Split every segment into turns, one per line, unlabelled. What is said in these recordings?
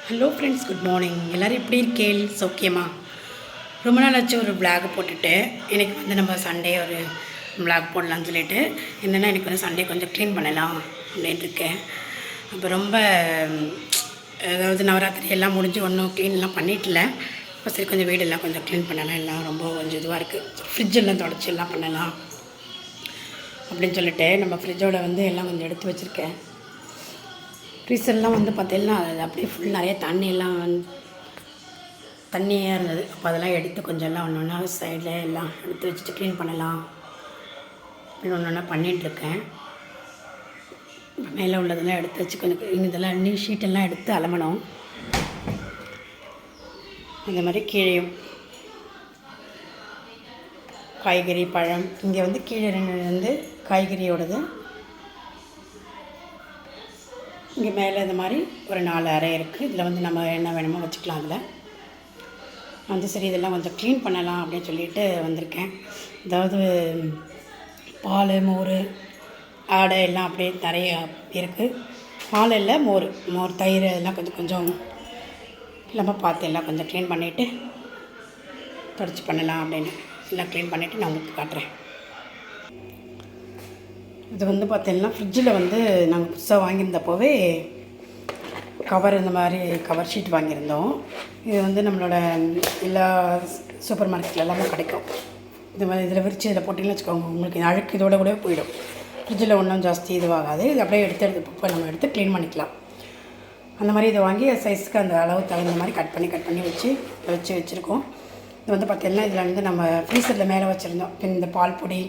Hello friends, good morning. எல்லோரும் எப்படி இருக்கேள்? சௌக்கியமா? ரொம்ப நாள் ஆச்சு ஒரு விளாக் போட்டுட்டு. எனக்கு வந்து நம்ம சண்டே ஒரு விளாக் போடலான்னு சொல்லிட்டு என்னென்னா, எனக்கு வந்து சண்டே கொஞ்சம் க்ளீன் பண்ணலாம் அப்படின்ட்டு இருக்கேன். அப்போ ரொம்ப அதாவது நவராத்திரி எல்லாம் முடிஞ்சு ஒன்றும் க்ளீன்லாம் பண்ணிட்டல. இப்போ சரி கொஞ்சம் வீடெல்லாம் கொஞ்சம் க்ளீன் பண்ணலாம், எல்லாம் ரொம்ப கொஞ்சம் இதுவாக இருக்குது. ஃப்ரிட்ஜெல்லாம் தொடச்சி எல்லாம் பண்ணலாம் அப்படின்னு சொல்லிட்டு நம்ம ஃப்ரிட்ஜோட வந்து எல்லாம் கொஞ்சம் எடுத்து வச்சுருக்கேன். ஃப்ரீசர்லாம் வந்து பார்த்தீங்கன்னா அது அப்படியே ஃபுல் நிறைய தண்ணியெல்லாம் தண்ணியாக இருந்தது. அப்போ அதெல்லாம் எடுத்து கொஞ்சம் எல்லாம் ஒன்று ஒன்றா சைடில் எல்லாம் எடுத்து வச்சுட்டு க்ளீன் பண்ணலாம் அப்படின்னு ஒன்று ஒன்றா பண்ணிகிட்ருக்கேன். மேலே உள்ளதெல்லாம் எடுத்து வச்சு கொஞ்சம் இதெல்லாம் இன்னும் ஷீட்டெல்லாம் எடுத்து அலம்பணும். இந்த மாதிரி கீழேயும் காய்கறி பழம் இங்கே வந்து கீழே வந்து காய்கறியோடது, இங்கே மேலே இந்த மாதிரி ஒரு 4 அறை இருக்குது. இதில் வந்து நம்ம என்ன வேணுமோ வச்சுக்கலாம். அதில் வந்து சரி இதெல்லாம் கொஞ்சம் க்ளீன் பண்ணலாம் அப்படின்னு சொல்லிட்டு வந்திருக்கேன். அதாவது பால், மோர், ஆடை எல்லாம் அப்படியே நிறைய இருக்குது. பால் இல்லை, மோர், தயிர் இதெல்லாம் கொஞ்சம் கொஞ்சம் இல்லாமல் பார்த்து எல்லாம் கொஞ்சம் க்ளீன் பண்ணிவிட்டு தொடச்சி பண்ணலாம் அப்படின்னு எல்லாம் க்ளீன் பண்ணிவிட்டு நான் உங்களுக்கு காட்டுறேன். இது வந்து பார்த்தீங்கன்னா ஃப்ரிட்ஜில் வந்து நாங்கள் புதுசாக வாங்கியிருந்தப்போவே கவர் இந்த மாதிரி கவர் ஷீட் வாங்கியிருந்தோம். இது வந்து நம்மளோட எல்லா சூப்பர் மார்க்கெட்டில் எல்லாமே கிடைக்கும். இது மாதிரி இதில் விரித்து இதில் போட்டிங்கன்னு வச்சுக்கோங்க, உங்களுக்கு அழுக்கு இதோட கூட போயிடும். ஃப்ரிட்ஜில் ஒன்றும் ஜாஸ்தி இதுவாகாது. இது அப்படியே எடுத்து நம்ம எடுத்து க்ளீன் பண்ணிக்கலாம். அந்த மாதிரி இதை வாங்கி சைஸுக்கு அந்த அளவு தகுந்த மாதிரி கட் பண்ணி வச்சுருக்கோம். இது வந்து பார்த்திங்கன்னா இதில் வந்து நம்ம ஃப்ரீசரில் மேலே வச்சுருந்தோம். இந்த பால் பொடி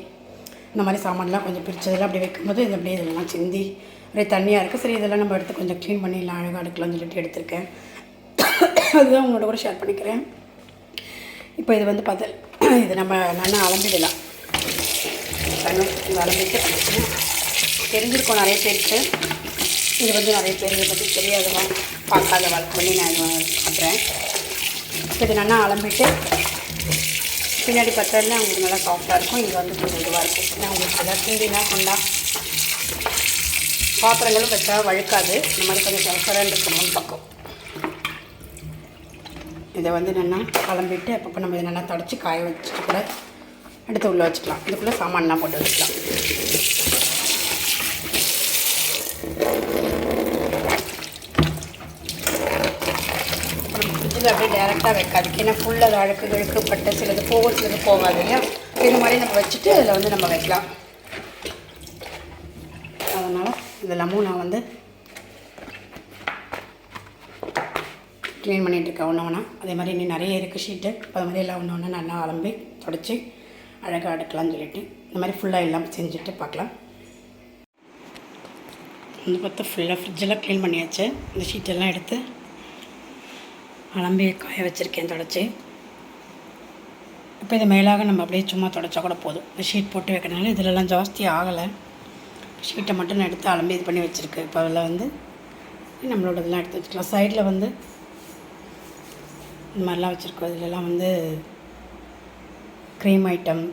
இந்த மாதிரி சாமான்லாம் கொஞ்சம் பிரித்ததெல்லாம் அப்படி வைக்கும்போது இது அப்படியே இதெல்லாம் சிந்தி அப்படியே தண்ணியாக இருக்குது. சரி இதெல்லாம் நம்ம எடுத்து கொஞ்சம் க்ளீன் பண்ணிடலாம், அழகாக எடுக்கலாம்னு சொல்லிட்டு எடுத்திருக்கேன். அதுதான் உங்களோட கூட ஷேர் பண்ணிக்கிறேன். இப்போ இது வந்து இது நம்ம நல்லா அலம்பிடலாம். அலம்பிட்டு தெரிஞ்சிருக்கோம் நிறைய பேருக்கு. இது வந்து நிறைய பேர் இதை பற்றி தெரியாதவங்க பார்க்காத வழக்கு பண்ணி நான் காட்டுறேன். இது நல்லா அலம்பிட்டு பின்னாடி பத்திரம்னா உங்களுக்கு நல்லா சாஃப்டாக இருக்கும். இங்கே வந்து கொஞ்சம் இதுவாக இருக்கும். ஏன்னா உங்களுக்கு எல்லாம் கிண்டினா கொண்டா பாத்திரங்களும் வச்சா வழுக்காது. இந்த மாதிரி கொஞ்சம் சரசரன்னு இருக்கணும்னு பக்கம். இதை வந்து நல்லா கலம்பிட்டு அப்பப்போ நம்ம இதை நல்லா தொடச்சி காய வச்சுட்டு கூட எடுத்து உள்ளே வச்சுக்கலாம். இதுக்குள்ளே சாமான்லாம் போட்டு வச்சுக்கலாம். ஃப்ரிட்ஜில் அப்படியே டேரெக்டாக வைக்காதுக்கு, ஏன்னா ஃபுல்லாக அழுக்கு பட்டு சிலது போகும் சிலது போகாது இல்லையா. இது மாதிரி நம்ம வச்சுட்டு அதில் வந்து நம்ம வைக்கலாம். அதனால் இதெல்லாமும் நான் வந்து க்ளீன் பண்ணிகிட்ருக்கேன் ஒன்று ஒன்றா. அதே மாதிரி இன்னும் நிறைய இருக்குது ஷீட்டு. இப்போ அது மாதிரி எல்லாம் ஒன்று ஒன்று நல்லா அலம்பி தொடச்சி அழகாக அடுக்கலாம்னு சொல்லிட்டு இந்த மாதிரி ஃபுல்லாக எல்லாம் செஞ்சுட்டு பார்க்கலாம். வந்து பார்த்தா ஃபுல்லாக ஃப்ரிட்ஜெல்லாம் க்ளீன் பண்ணியாச்சு. இந்த ஷீட்டெல்லாம் எடுத்து அலம்பி காய வச்சுருக்கேன் தொடச்சி. இப்போ இது மேலாக நம்ம அப்படியே சும்மா தொடச்சா கூட போதும். இந்த ஷீட் போட்டு வைக்கிறதுனால இதிலெல்லாம் ஜாஸ்தி ஆகலை. ஷீட்டை மட்டும் நான் எடுத்து அலம்பி இது பண்ணி வச்சுருக்கேன். இப்போ அதில் வந்து நம்மளோட இதெல்லாம் எடுத்து வச்சுக்கலாம். சைடில் வந்து இந்த மாதிரிலாம் வச்சுருக்கோம். இதிலெல்லாம் வந்து க்ரீம் ஐட்டம்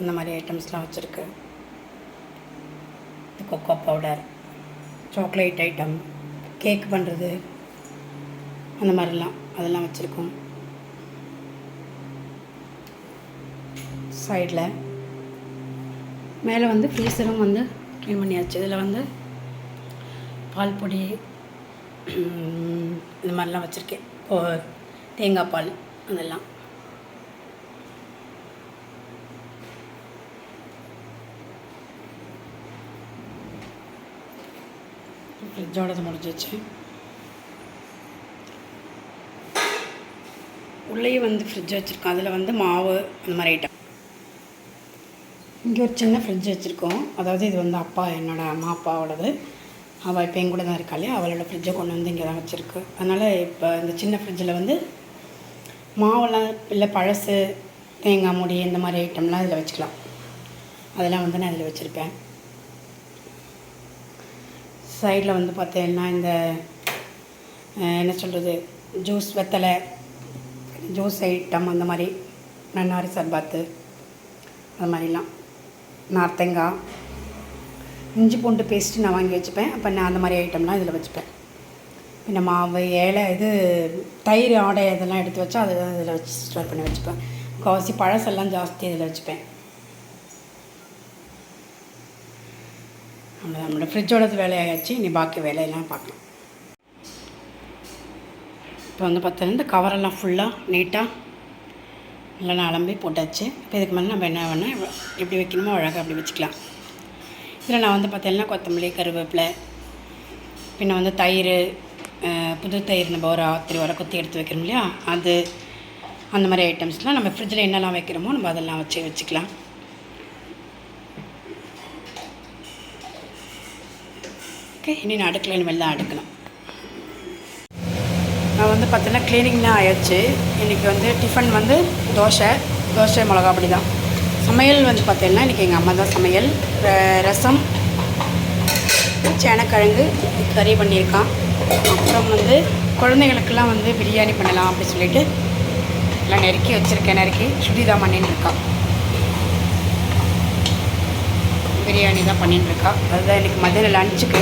அந்த மாதிரி ஐட்டம்ஸ்லாம் வச்சுருக்கு. Cocoa powder, chocolate item, cake பண்ணுறது அந்த மாதிரிலாம் அதெல்லாம் வச்சுருக்கோம். சைடில் மேலே வந்து ஃப்ரீசரும் வந்து க்ளீன் பண்ணியாச்சு. இதில் வந்து பால் பொடி இந்த மாதிரிலாம் வச்சுருக்கேன். தேங்காய் பால் அதெல்லாம். ஃப்ரிட்ஜோடது முடிஞ்சிச்சு. உள்ளேயும் வந்து ஃப்ரிட்ஜ் வச்சுருக்கோம். அதில் வந்து மாவு அந்த மாதிரி ஐட்டம். இங்கே ஒரு சின்ன ஃப்ரிட்ஜ் வச்சுருக்கோம். அதாவது இது வந்து என்னோடய அம்மா அப்பாவோடது. அவள் இப்போ என் கூட தான் இருக்காளே, அவளோட ஃப்ரிட்ஜை கொண்டு வந்து இங்கே தான் வச்சுருக்கு. அதனால் இப்போ இந்த சின்ன ஃப்ரிட்ஜில் வந்து மாவெல்லாம் இல்லை பழசு தேங்காய் மூடி இந்த மாதிரி ஐட்டம்லாம் இதில் வச்சுக்கலாம். அதெல்லாம் வந்து நான் இதில் வச்சுருப்பேன். சைடில் வந்து பார்த்தீங்கன்னா இந்த என்ன சொல்கிறது, ஜூஸ் வெத்தலை, ஜூஸ் ஐட்டம் அந்த மாதிரி நன்னாரி சர்பாத்து அது மாதிரிலாம், நார்த்தங்காய், இஞ்சி பூண்டு பேஸ்ட்டு நான் வாங்கி வச்சுப்பேன். அப்போ நான் அந்த மாதிரி ஐட்டம்லாம் இதில் வச்சுப்பேன். பின்ன மாவு ஏலை இது தயிர் ஆடை இதெல்லாம் எடுத்து வச்சா அதில் வச்சு ஸ்டோர் பண்ணி வச்சுப்பேன். முக்கால்வாசி பழசெல்லாம் ஜாஸ்தி இதில் வச்சுப்பேன். நம்மளோட ஃப்ரிட்ஜோடது வேலையாகிடுச்சு. இனி பாக்கி வேலையெல்லாம் பார்க்கலாம். இப்போ வந்து பார்த்தீங்கன்னா இந்த கவரெல்லாம் ஃபுல்லாக நீட்டாக நல்லா நான் அலம்பி போட்டாச்சு. இப்போ இதுக்கு மேலே நம்ம என்ன வேணால் எப்படி வைக்கணுமோ அழகாக அப்படி வச்சுக்கலாம். இதில் நான் வந்து பார்த்தீங்கன்னா கொத்தமல்லி, கருவேப்பிலை, பின்ன வந்து தயிர், புது தயிர் நம்ம ஒரு 3 வரை கொத்தி எடுத்து வைக்கிறோம் இல்லையா, அது அந்த மாதிரி ஐட்டம்ஸ்லாம் நம்ம ஃப்ரிட்ஜில் என்னெல்லாம் வைக்கிறோமோ நம்ம அதெல்லாம் வச்சுக்கலாம். ஓகே, இனி நான் அடுக்கலை இனிமேல் தான் அடுக்கணும். நான் வந்து பார்த்தீங்கன்னா க்ளீனிங்லாம் ஆயிடுச்சு. இன்றைக்கி வந்து டிஃபன் வந்து தோசை மிளகா அப்படி தான். சமையல் வந்து பார்த்தீங்கன்னா இன்றைக்கி எங்கள் அம்மா தான் சமையல். ரசம், சேனக்கிழங்கு கறி பண்ணியிருக்கான். அப்புறம் வந்து குழந்தைங்களுக்கெல்லாம் வந்து பிரியாணி பண்ணலாம் அப்படி சொல்லிட்டு எல்லாம் நறுக்கி வச்சுருக்கேன். நறுக்கி சுடிதான் பண்ணிட்டுருக்கான். பிரியாணி தான் பண்ணிட்டுருக்கா. அதுதான் இன்றைக்கி மதியம் லஞ்சுக்கு.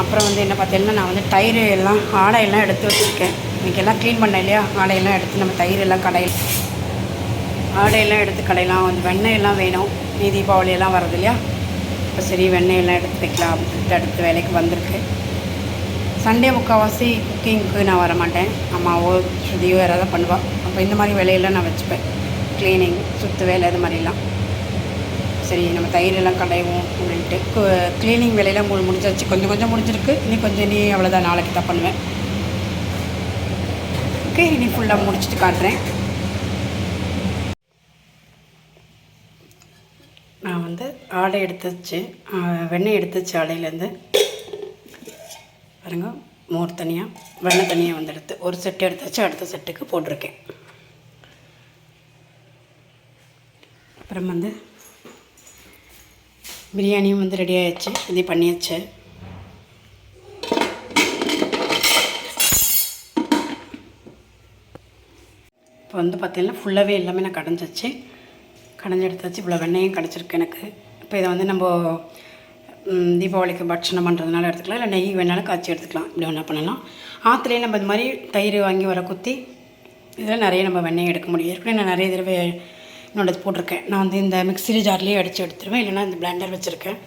அப்புறம் வந்து என்ன பார்த்தீங்கன்னா நான் வந்து தயிர் எல்லாம் ஆடையெல்லாம் எடுத்து வச்சுருக்கேன். இன்றைக்கி எல்லாம் க்ளீன் பண்ணேன் இல்லையா, ஆடையெல்லாம் எடுத்து நம்ம தயிரெல்லாம் ஆடையெல்லாம் எடுத்து கடையெல்லாம் வந்து வெண்ணெயெல்லாம் வேணும். தீபாவளியெல்லாம் வரது இல்லையா, இப்போ சரி வெண்ணெயெல்லாம் எடுத்து வைக்கலாம் அப்படின்ட்டு அடுத்த வேலைக்கு வந்திருக்கு. சண்டே முக்கால்வாசி குக்கிங்க்கு நான் வரமாட்டேன். அம்மாவோ ஸ்ருதியோ யாராவது பண்ணுவாள். அப்போ இந்த மாதிரி வேலையெல்லாம் நான் வச்சுப்பேன். க்ளீனிங், சுற்று வேலை இது மாதிரிலாம். சரி நம்ம தயிரெல்லாம் கடைவோம் அப்படின்ட்டு க்ளீனிங் வேலையெல்லாம் முடிஞ்சிருச்சு. கொஞ்சம் முடிஞ்சிருக்கு. இனி அவ்வளோதான், நாளைக்கு தான் பண்ணுவேன். ஓகே, இனி ஃபுல்லாக முடிச்சுட்டு காட்டுறேன். நான் வந்து ஆடை எடுத்து வச்சு வெண்ணெய் எடுத்து வச்சு ஆடையிலேருந்து பாருங்க, மோர் தனியாக வெண்ணெய் தனியாக வந்து எடுத்து ஒரு செட்டு எடுத்து வச்சு அடுத்த செட்டுக்கு போட்டிருக்கேன். அப்புறம் வந்து பிரியாணியும் வந்து ரெடி ஆகிடுச்சு. இது பண்ணியாச்சு. இப்போ வந்து பார்த்திங்கன்னா ஃபுல்லாகவே எல்லாமே நான் கடைஞ்சி எடுத்து வச்சு இவ்வளோ வெண்ணெயும் கிடச்சிருக்கு எனக்கு. இப்போ இதை வந்து நம்ம தீபாவளிக்கு பட்சணம் பண்ணுறதுனால எடுத்துக்கலாம், இல்லை நெய் வேணாலும் காய்ச்சி எடுத்துக்கலாம். இப்படி ஒன்றா பண்ணலாம். ஆற்றுலேயே நம்ம இது மாதிரி தயிர் வாங்கி வர குத்தி இதில் நிறைய நம்ம வெண்ணெய் எடுக்க முடியும். ஏற்கனவே நான் நிறைய தடவை என்னோடது போட்டிருக்கேன். நான் வந்து இந்த மிக்ஸி ஜார்லேயே அடித்து எடுத்துருவேன், இல்லைனா இந்த பிளெண்டர் வச்சுருக்கேன்,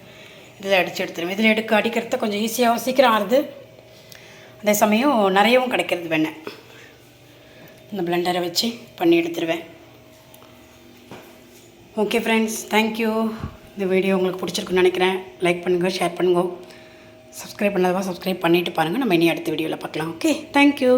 இதில் அடித்து எடுத்துருவேன். இதில் அடிக்கிறது கொஞ்சம் ஈஸியாகவும் சீக்கிரம் ஆறுது, அதே சமயம் நிறையவும் கிடைக்கிறது வெண்ணெய். இந்த பிளெண்டரை வச்சு பண்ணி எடுத்துருவேன். Okay friends, thank you. இந்த வீடியோ உங்களுக்கு பிடிச்சிருக்குன்னு நினைக்கிறேன். லைக் பண்ணுங்கள், ஷேர் பண்ணுங்க. சப்ஸ்கிரைப் பண்ணாதவா சப்ஸ்கிரைப் பண்ணிவிட்டு பாருங்கள். நம்ம இனி அடுத்த வீடியோவில் பார்க்கலாம். Okay, thank you.